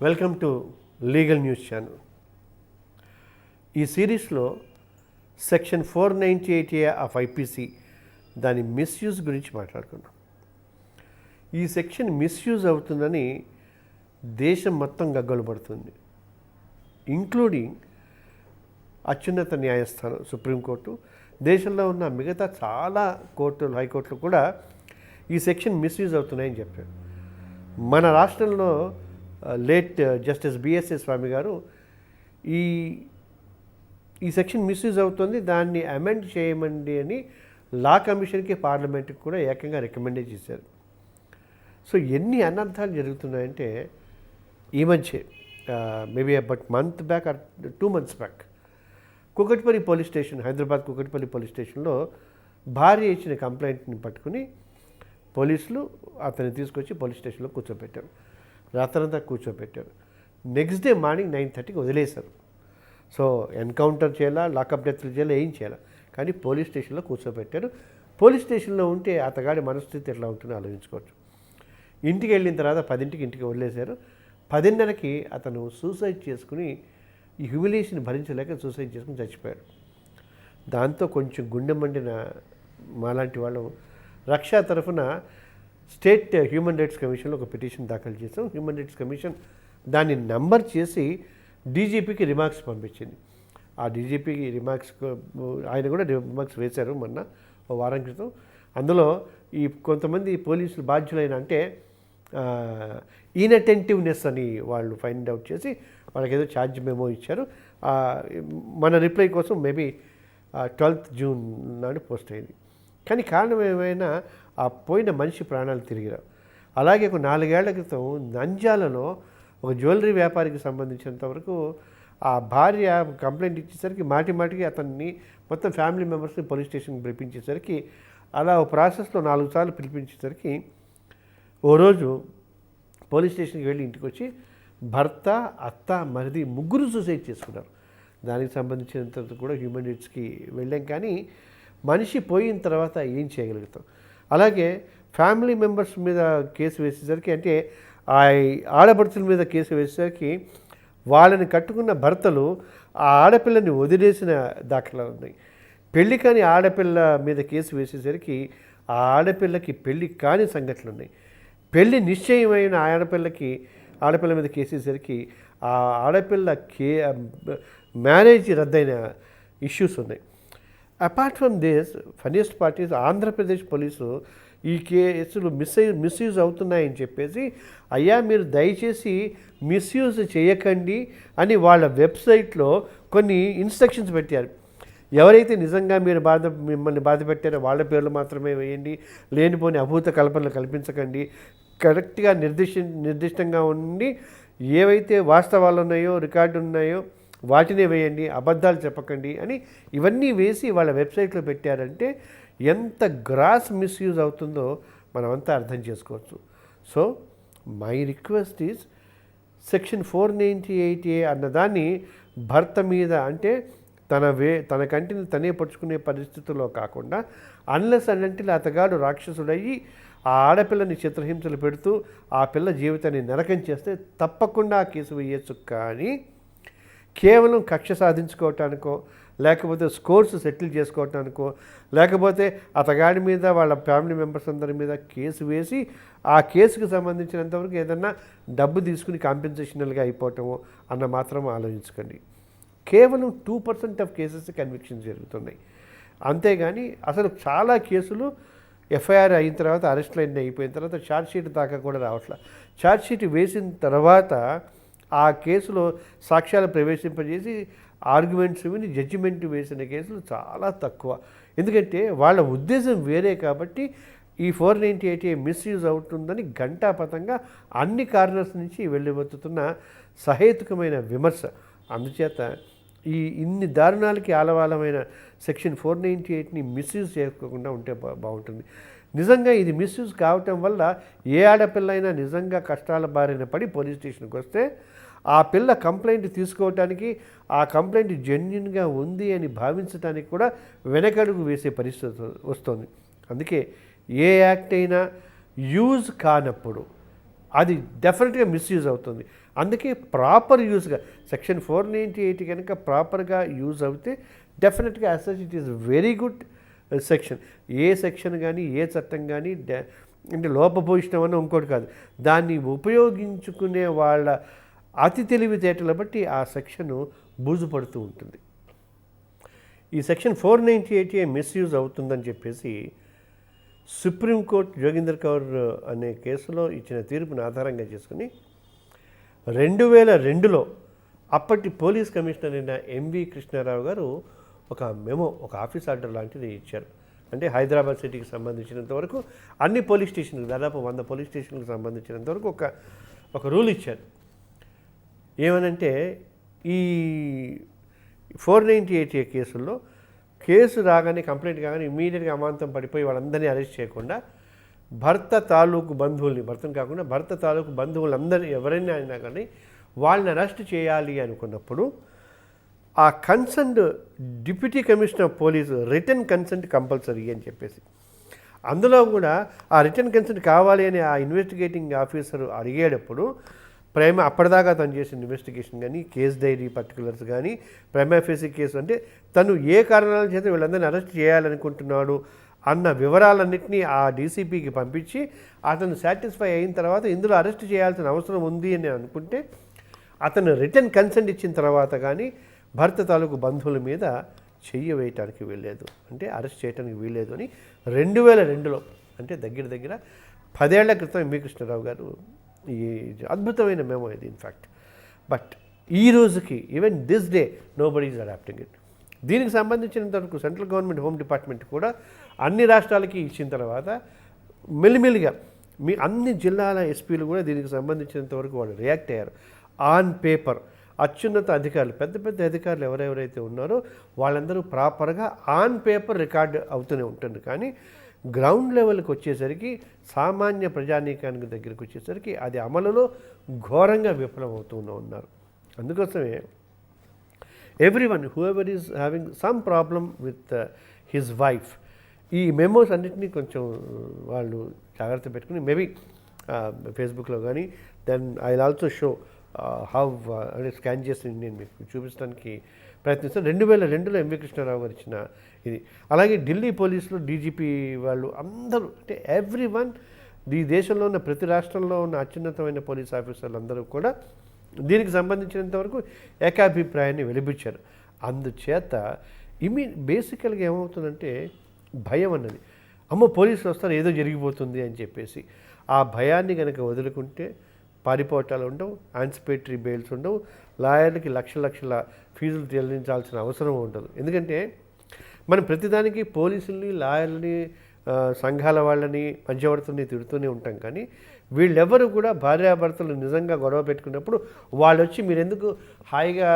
Welcome to legal news channel. ఈ సిరీస్లో section 498A of IPC దాని మిస్యూజ్ గురించి మాట్లాడుకున్నాం. ఈ సెక్షన్ మిస్యూజ్ అవుతుందని దేశం మొత్తం గగ్గోలు పడుతుంది, ఇంక్లూడింగ్ అత్యున్నత న్యాయస్థానం సుప్రీంకోర్టు, దేశంలో ఉన్న మిగతా చాలా కోర్టులు, హైకోర్టులు కూడా ఈ సెక్షన్ మిస్యూజ్ అవుతున్నాయని చెప్పారు. మన రాష్ట్రంలో లేట్ జస్టిస్ బిఎస్ఏ స్వామి గారు ఈ సెక్షన్ మిస్యూజ్ అవుతుంది, దాన్ని అమెండ్ చేయమండి అని లా కమిషన్కి, పార్లమెంట్కి కూడా ఏకంగా రికమెండ్ చేశారు. సో ఎన్ని అనర్థాలు జరుగుతున్నాయంటే ఈ మధ్య maybe but month back or 2 months back Kukatpally police station, Hyderabad Kukatpally police స్టేషన్లో భార్య ఇచ్చిన కంప్లైంట్ని పట్టుకుని పోలీసులు అతన్ని తీసుకొచ్చి పోలీస్ స్టేషన్లో కూర్చోబెట్టారు. రాత్రంతా కూర్చోబెట్టారు. నెక్స్ట్ డే మార్నింగ్ 9:30కి వదిలేశారు. సో ఎన్కౌంటర్ చేయాలా, లాకప్ డెత్లు చేయాలా, ఏం చేయాలా, కానీ పోలీస్ స్టేషన్లో కూర్చోబెట్టారు. పోలీస్ స్టేషన్లో ఉంటే అతగాడి మనస్థితి ఎట్లా ఉంటుందో ఆలోచించుకోవచ్చు. ఇంటికి వెళ్ళిన తర్వాత 10ంటికి ఇంటికి వదిలేశారు. 10:30కి అతను సూసైడ్ చేసుకుని ఈ హ్యూమిలియేషన్ భరించలేక సూసైడ్ చేసుకుని చచ్చిపోయాడు. దాంతో కొంచెం గుండె మండిన మాలాంటి వాళ్ళు రక్షా తరఫున స్టేట్ హ్యూమన్ రైట్స్ కమిషన్లో ఒక పిటిషన్ దాఖలు చేసాం. హ్యూమన్ రైట్స్ కమిషన్ దాన్ని నంబర్ చేసి డీజీపీకి రిమార్క్స్ పంపించింది. ఆ డీజీపీకి రిమార్క్స్ ఆయన కూడా రిమార్క్స్ వేశారు మొన్న ఓ వారం క్రితం. అందులో ఈ కొంతమంది పోలీసులు బాధ్యులైన అంటే ఇన్అటెంటివ్నెస్ అని వాళ్ళు ఫైండ్ అవుట్ చేసి వాళ్ళకి ఏదో ఛార్జ్ మెమో ఇచ్చారు. మన రిప్లై కోసం మేబీ 12th June నాడు పోస్ట్ అయింది. కానీ కారణం ఏమైనా ఆ పోయిన మనిషి ప్రాణాలు తిరిగిరావు. అలాగే ఒక 4 ఏళ్ల క్రితం నంద్యాలలో ఒక జ్యువెలరీ వ్యాపారికి సంబంధించినంత వరకు ఆ భార్య కంప్లైంట్ ఇచ్చేసరికి మాటికి అతన్ని మొత్తం ఫ్యామిలీ మెంబర్స్ని పోలీస్ స్టేషన్కి పిలిపించేసరికి అలా ఒక ప్రాసెస్లో 4 సార్లు పిలిపించేసరికి ఓ రోజు పోలీస్ స్టేషన్కి వెళ్ళి ఇంటికి వచ్చి భర్త, అత్త, మరిది ముగ్గురు సూసైడ్ చేసుకున్నారు. దానికి సంబంధించినంత కూడా హ్యూమన్ రైట్స్కి వెళ్ళాం, కానీ మనిషి పోయిన తర్వాత ఏం చేయగలుగుతాం. అలాగే ఫ్యామిలీ మెంబర్స్ మీద కేసు వేసేసరికి, అంటే ఆ ఆడపడుచుల మీద కేసు వేసేసరికి వాళ్ళని కట్టుకున్న భర్తలు ఆ ఆడపిల్లని వదిలేసిన దాఖలాలు ఉన్నాయి. పెళ్లి కాని ఆడపిల్ల మీద కేసు వేసేసరికి ఆ ఆడపిల్లకి పెళ్లి కాని సంఘటనలు ఉన్నాయి. పెళ్లి నిశ్చయమైన ఆడపిల్ల మీద కేసేసరికి ఆ ఆడపిల్ల మ్యారేజ్ రద్దయిన ఇష్యూస్ ఉన్నాయి. Apart from this, funniest part is Andhra Pradesh police ఈ కేసులు మిస్యూజ్ అవుతున్నాయని చెప్పేసి, అయ్యా మీరు దయచేసి మిస్యూజ్ చేయకండి అని వాళ్ళ వెబ్సైట్లో కొన్ని ఇన్స్ట్రక్షన్స్ పెట్టారు. ఎవరైతే నిజంగా మిమ్మల్ని బాధ పెట్టారో వాళ్ళ పేర్లు మాత్రమే వేయండి, లేనిపోని అభూత కల్పనలు కల్పించకండి, కరెక్ట్గా నిర్దిష్టంగా ఉండి ఏవైతే వాస్తవాలు ఉన్నాయో, రికార్డు ఉన్నాయో వాటినే వేయండి, అబద్ధాలు చెప్పకండి అని ఇవన్నీ వేసి వాళ్ళ వెబ్సైట్లో పెట్టారంటే ఎంత గ్రాస్ మిస్యూజ్ అవుతుందో మనమంతా అర్థం చేసుకోవచ్చు. So my request is section 498A అన్నదాన్ని భర్త మీద, అంటే తన కంటిని తనే పరుచుకునే పరిస్థితుల్లో కాకుండా, అన్లెస్ అన్నంటిలో అతగాడు రాక్షసుడయ్యి ఆ ఆడపిల్లని చిత్రహింసలు పెడుతూ ఆ పిల్ల జీవితాన్ని నరకం చేస్తే తప్పకుండా ఆ కేసు వేయచ్చు. కానీ కేవలం కక్ష సాధించుకోవటానికో, లేకపోతే స్కోర్స్ సెటిల్ చేసుకోవటానికో, లేకపోతే అతగాడి మీద వాళ్ళ ఫ్యామిలీ మెంబర్స్ అందరి మీద కేసు వేసి ఆ కేసుకు సంబంధించినంతవరకు ఏదన్నా డబ్బు తీసుకుని కాంపెన్సేషనల్గా అయిపోవటమో అన్న మాత్రం ఆలోచించకండి. కేవలం 2% ఆఫ్ కేసెస్ కన్విక్షన్స్ జరుగుతున్నాయి. అంతేగాని అసలు చాలా కేసులు ఎఫ్ఐఆర్ అయిన తర్వాత, అరెస్ట్లు అయిపోయిన తర్వాత ఛార్జ్షీట్ దాకా కూడా రావట్లే. ఛార్జ్షీట్ వేసిన తర్వాత ఆ కేసులో సాక్ష్యాలు ప్రవేశింపజేసి ఆర్గ్యుమెంట్స్ విని జడ్జిమెంట్ వేసిన కేసులు చాలా తక్కువ. ఎందుకంటే వాళ్ళ ఉద్దేశం వేరే కాబట్టి ఈ 498A మిస్యూజ్ అవుతుందని ఘంటాపథంగా అన్ని కార్నర్స్ నుంచి వెళ్ళివచ్చుతున్న సహేతుకమైన విమర్శ. అందుచేత ఇన్ని దారుణాలకి ఆలవాలమైన సెక్షన్ 498ని మిస్యూజ్ చేసుకోకుండా ఉంటే బాగుంటుంది. నిజంగా ఇది మిస్యూజ్ కావటం వల్ల ఏ ఆడపిల్ల అయినా నిజంగా కష్టాల బారిన పడి పోలీస్ స్టేషన్కి వస్తే ఆ పిల్ల కంప్లైంట్ తీసుకోవటానికి, ఆ కంప్లైంట్ జెన్యున్గా ఉంది అని భావించడానికి కూడా వెనకడుగు వేసే పరిస్థితి వస్తుంది. అందుకే ఏ యాక్ట్ అయినా యూజ్ కానప్పుడు, అది డెఫినెట్గా మిస్యూజ్ అవుతుంది. అందుకే ప్రాపర్ యూజ్గా సెక్షన్ 498 కనుక ప్రాపర్గా యూజ్ అవుతే డెఫినెట్గా as such it is very good section. A section కానీ ఏ చట్టం కానీ అంటే లోపభూయిష్టం అన్న ఇంకోటి కాదు, దాన్ని ఉపయోగించుకునే వాళ్ళ అతి తెలివితేటలు బట్టి ఆ సెక్షను బూజుపడుతూ ఉంటుంది. ఈ సెక్షన్ 498 మిస్యూజ్ అవుతుందని చెప్పేసి సుప్రీంకోర్టు జోగిందర్ కౌర్ అనే కేసులో ఇచ్చిన తీర్పును ఆధారంగా చేసుకుని 2002లో అప్పటి పోలీస్ కమిషనర్ అయిన ఎంవి కృష్ణారావు గారు ఒక మెమో, ఒక ఆఫీస్ ఆర్డర్ లాంటిది ఇచ్చారు. అంటే హైదరాబాద్ సిటీకి సంబంధించినంత వరకు అన్ని పోలీస్ స్టేషన్లకు, దాదాపు 100 పోలీస్ స్టేషన్లకు సంబంధించినంత వరకు ఒక రూల్ ఇచ్చారు. ఏమనంటే ఈ 498 కేసుల్లో కేసు రాగానే, కంప్లైంట్ కాగానే ఇమీడియట్గా అమాంతం పడిపోయి వాళ్ళందరినీ అరెస్ట్ చేయకుండా భర్త తాలూకు బంధువుల్ని, భర్తను కాకుండా భర్త తాలూకు బంధువులందరినీ ఎవరైనా అయినా కానీ వాళ్ళని అరెస్ట్ చేయాలి అనుకున్నప్పుడు ఆ concerned deputy commissioner of police return consent compulsory అని చెప్పేసి, అందులో కూడా ఆ రిటర్న్ కన్సెంట్ కావాలి అని ఆ ఇన్వెస్టిగేటింగ్ ఆఫీసర్ అడిగేటప్పుడు అప్పటిదాకా తను చేసిన ఇన్వెస్టిగేషన్ కానీ, కేస్ డైరీ పర్టికులర్స్ కానీ, ప్రైమా ఫేసీ కేసు అంటే తను ఏ కారణాల చేత వీళ్ళందరినీ అరెస్ట్ చేయాలనుకుంటున్నాడు అన్న వివరాలన్నింటినీ ఆ డీసీపీకి పంపించి అతను సాటిస్ఫై అయిన తర్వాత ఇందులో అరెస్ట్ చేయాల్సిన అవసరం ఉంది అని అనుకుంటే అతను రిటర్న్ కన్సెంట్ ఇచ్చిన తర్వాత కానీ భర్త తాలూకు బంధువుల మీద చెయ్యి వేయటానికి వీల్లేదు, అంటే అరెస్ట్ చేయడానికి వీల్లేదు అని 2002లో, అంటే దగ్గర 10 ఏళ్ల క్రితం ఎంవి కృష్ణారావు గారు ఈ అద్భుతమైన మెమో ఇది ఇన్ఫ్యాక్ట్. బట్ ఈ రోజుకి even this day nobody is adapting it. దీనికి సంబంధించినంతవరకు సెంట్రల్ గవర్నమెంట్ హోమ్ డిపార్ట్మెంట్ కూడా అన్ని రాష్ట్రాలకి ఇచ్చిన తర్వాత మెల్లిమెల్లిగా అన్ని జిల్లాల ఎస్పీలు కూడా దీనికి సంబంధించినంతవరకు వాళ్ళు రియాక్ట్ అయ్యారు. ఆన్ పేపర్ అత్యున్నత అధికారులు, పెద్ద అధికారులు ఎవరెవరైతే ఉన్నారో వాళ్ళందరూ ప్రాపర్గా ఆన్ పేపర్ రికార్డ్ అవుతూనే ఉంటుంది. కానీ గ్రౌండ్ లెవెల్కి వచ్చేసరికి, సామాన్య ప్రజానీకానికి దగ్గరికి వచ్చేసరికి అది అమలులో ఘోరంగా విఫలమవుతూ ఉన్నారు. అందుకోసమే everyone whoever is having some problem with his wife ఈ మెమోస్ అన్నింటినీ కొంచెం వాళ్ళు జాగ్రత్త పెట్టుకుని మేబీ ఫేస్బుక్లో కానీ then I will also show how అంటే స్కాన్ చేసి నేను మీకు చూపించడానికి ప్రయత్నిస్తాను. 2002లో ఎంవి కృష్ణారావు గారు ఇచ్చిన ఇది. అలాగే ఢిల్లీ పోలీసులు, డీజీపీ వాళ్ళు అందరూ, అంటే ఎవ్రీవన్, ఈ దేశంలో ఉన్న ప్రతి రాష్ట్రంలో ఉన్న అత్యున్నతమైన పోలీస్ ఆఫీసర్లు అందరూ కూడా దీనికి సంబంధించినంతవరకు ఏకాభిప్రాయాన్ని వెలిపించారు. అందుచేత బేసికల్గా ఏమవుతుందంటే భయం అన్నది, అమ్మో పోలీసులు వస్తారు ఏదో జరిగిపోతుంది అని చెప్పేసి ఆ భయాన్ని కనుక వదులుకుంటే పారిపోవటాలు ఉండవు, ఆన్సిపేటరీ బెయిల్స్ ఉండవు, లాయర్లకి లక్షల ఫీజులు చెల్లించాల్సిన అవసరం ఉండదు. ఎందుకంటే మనం ప్రతిదానికి పోలీసుల్ని, లాయర్లని, సంఘాల వాళ్ళని, మధ్యవర్తుల్ని తిడుతూనే ఉంటాం. కానీ వీళ్ళెవరు కూడా భార్యాభర్తలు నిజంగా గొడవ పెట్టుకున్నప్పుడు వాళ్ళు వచ్చి మీరు ఎందుకు హాయిగా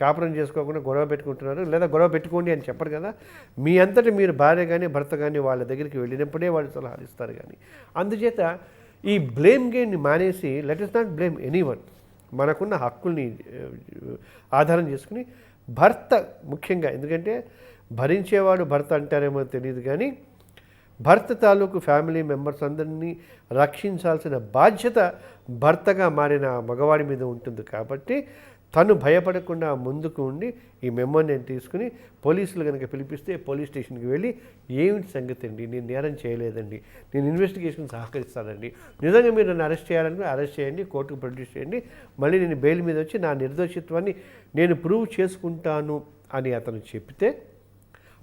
కాపురం చేసుకోకుండా గొడవ పెట్టుకుంటున్నారు, లేదా గొడవ పెట్టుకోండి అని చెప్పరు కదా. మీ అంతటి మీరు భార్య కానీ భర్త కానీ వాళ్ళ దగ్గరికి వెళ్ళినప్పుడే వాళ్ళు సలహాలు ఇస్తారు. కానీ అందుచేత ఈ బ్లేమ్ గేమ్ని మానేసి let us not blame anyone. మనకున్న హక్కుల్ని ఆధారం చేసుకుని భర్త ముఖ్యంగా, ఎందుకంటే భరించేవాడు భర్త అంటారేమో తెలియదు కానీ భర్త తాలూకు ఫ్యామిలీ మెంబర్స్ అందరినీ రక్షించాల్సిన బాధ్యత భర్తగా మారిన మగవాడి మీద ఉంటుంది. కాబట్టి తను భయపడకుండా ముందుకు ఉండి ఈ మెమోని నేను తీసుకుని పోలీసులు కనుక పిలిపిస్తే పోలీస్ స్టేషన్కి వెళ్ళి ఏమిటి సంగతి అండి, నేను నేరం చేయలేదండి, నేను ఇన్వెస్టిగేషన్ సహకరిస్తానండి, నిజంగా మీరు నన్ను అరెస్ట్ చేయాలని అరెస్ట్ చేయండి, కోర్టుకు ప్రొడ్యూస్ చేయండి, మళ్ళీ నేను బెయిల్ మీద వచ్చి నా నిర్దోషిత్వాన్ని నేను ప్రూవ్ చేసుకుంటాను అని అతను చెప్తే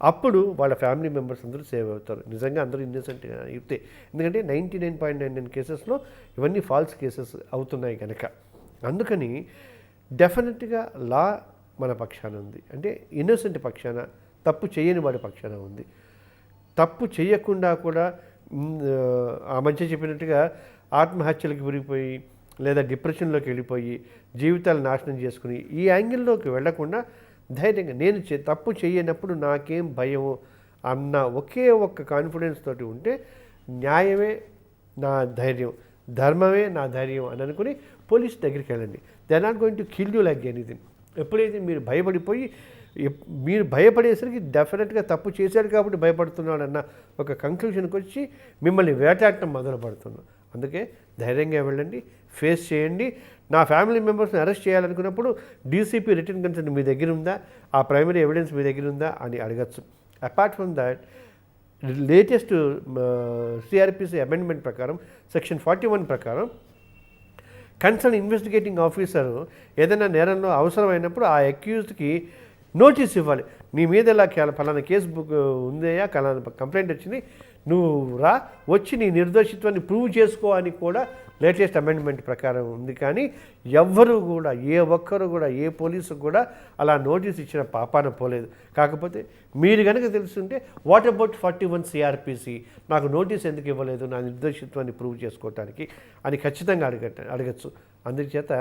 అప్పుడు వాళ్ళ ఫ్యామిలీ మెంబర్స్ అందరూ సేవ్ అవుతారు. నిజంగా అందరూ ఇన్నోసెంట్గా అయితే, ఎందుకంటే 99.99 కేసెస్లో ఇవన్నీ ఫాల్స్ కేసెస్ అవుతున్నాయి కనుక. అందుకని డెఫినెట్గా లా మన పక్షాన ఉంది, అంటే ఇన్నోసెంట్ పక్షాన, తప్పు చేయని వాడి పక్షాన ఉంది. తప్పు చేయకుండా కూడా ఆ మధ్య చెప్పినట్టుగా ఆత్మహత్యలకు గురిపోయి లేదా డిప్రెషన్లోకి వెళ్ళిపోయి జీవితాలు నాశనం చేసుకుని ఈ యాంగిల్లోకి వెళ్లకుండా ధైర్యంగా నేను తప్పు చేయనప్పుడు నాకేం భయము అన్న ఒకే ఒక్క కాన్ఫిడెన్స్ తోటి ఉంటే న్యాయమే నా ధైర్యం, ధర్మమే నా ధైర్యం అని అనుకుని పోలీస్ దగ్గరికి వెళ్ళండి. They are not going to kill you like anything. ఎప్పుడైతే మీరు భయపడిపోయి మీరు భయపడేసరికి డెఫినెట్గా తప్పు చేశాడు కాబట్టి భయపడుతున్నాడన్న ఒక కంక్లూషన్కి వచ్చి మిమ్మల్ని వేటాడటం మొదలు పడుతున్నాం. అందుకే ధైర్యంగా వెళ్ళండి, ఫేస్ చేయండి. నా ఫ్యామిలీ మెంబర్స్ని అరెస్ట్ చేయాలనుకున్నప్పుడు డీసీపీ రిటర్న్ కన్సెంట్ మీ దగ్గర ఉందా, ఆ ప్రైమరీ ఎవిడెన్స్ మీ దగ్గర ఉందా అని అడగచ్చు. Apart from that, latest CrPC amendment ప్రకారం సెక్షన్ 41 ప్రకారం కన్సర్న్ ఇన్వెస్టిగేటింగ్ ఆఫీసరు ఏదైనా నేరంలో అవసరమైనప్పుడు ఆ అక్యూజ్డ్కి నోటీస్ ఇవ్వాలి. నీ మీద ఇలా ఫలానా కేసు బుక్ ఉందయ్యా, ఫలానా కంప్లైంట్ వచ్చింది, నువ్వు రా, వచ్చి నీ నిర్దోషిత్వాన్ని ప్రూవ్ చేసుకో అని కూడా లేటెస్ట్ అమెండ్మెంట్ ప్రకారం ఉంది. కానీ ఎవ్వరూ కూడా, ఏ ఒక్కరు కూడా, ఏ పోలీసు కూడా అలా నోటీస్ ఇచ్చిన పాపాన పోలేదు. కాకపోతే మీరు కనుక తెలుసుంటే వాట్ అబౌట్ 41 సిఆర్పిసి, నాకు నోటీస్ ఎందుకు ఇవ్వలేదు నా నిర్దోషిత్వాన్ని ప్రూవ్ చేసుకోవటానికి అని ఖచ్చితంగా అడగచ్చు. అందుచేత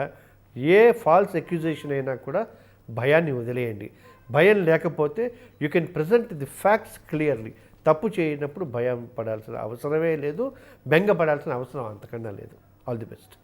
ఏ ఫాల్స్ అక్యూజేషన్ అయినా కూడా భయాన్ని వదిలేయండి. భయం లేకపోతే you can present the facts clearly. తప్పు చేయనప్పుడు భయం పడాల్సిన అవసరమే లేదు, బెంగ పడాల్సిన అవసరం అంతకన్నా లేదు. All the best.